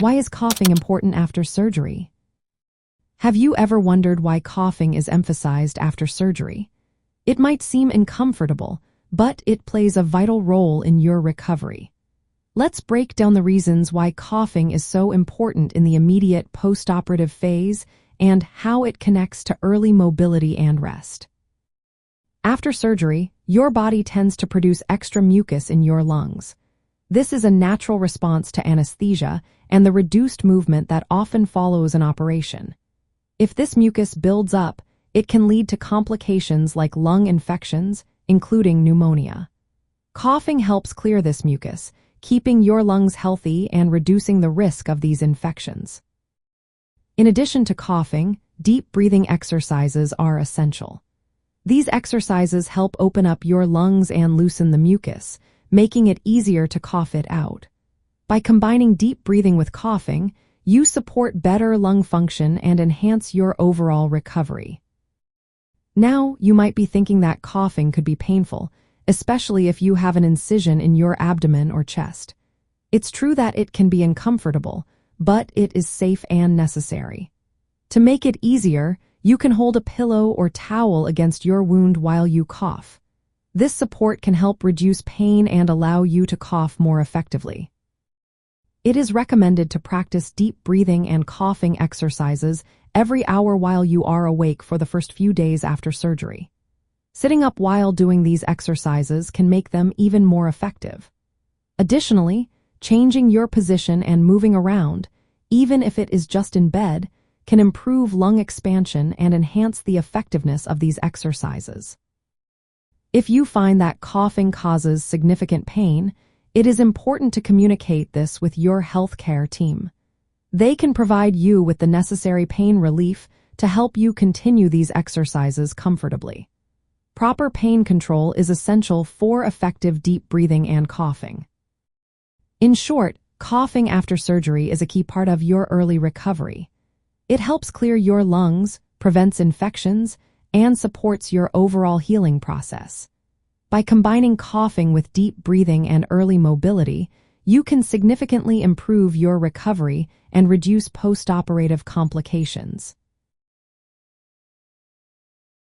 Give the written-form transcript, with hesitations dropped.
Why is coughing important after surgery? Have you ever wondered why coughing is emphasized after surgery? It might seem uncomfortable, but it plays a vital role in your recovery. Let's break down the reasons why coughing is so important in the immediate post-operative phase and how it connects to early mobility and rest. After surgery, your body tends to produce extra mucus in your lungs. This is a natural response to anesthesia and the reduced movement that often follows an operation. If this mucus builds up, it can lead to complications like lung infections, including pneumonia. Coughing helps clear this mucus, keeping your lungs healthy and reducing the risk of these infections. In addition to coughing, deep breathing exercises are essential. These exercises help open up your lungs and loosen the mucus, making it easier to cough it out. By combining deep breathing with coughing, you support better lung function and enhance your overall recovery. Now, you might be thinking that coughing could be painful, especially if you have an incision in your abdomen or chest. It's true that it can be uncomfortable, but it is safe and necessary. To make it easier, you can hold a pillow or towel against your wound while you cough. This support can help reduce pain and allow you to cough more effectively. It is recommended to practice deep breathing and coughing exercises every hour while you are awake for the first few days after surgery. Sitting up while doing these exercises can make them even more effective. Additionally, changing your position and moving around, even if it is just in bed, can improve lung expansion and enhance the effectiveness of these exercises. If you find that coughing causes significant pain, it is important to communicate this with your healthcare team. They can provide you with the necessary pain relief to help you continue these exercises comfortably. Proper pain control is essential for effective deep breathing and coughing. In short, coughing after surgery is a key part of your early recovery. It helps clear your lungs, prevents infections, and supports your overall healing process. By combining coughing with deep breathing and early mobility, you can significantly improve your recovery and reduce post-operative complications.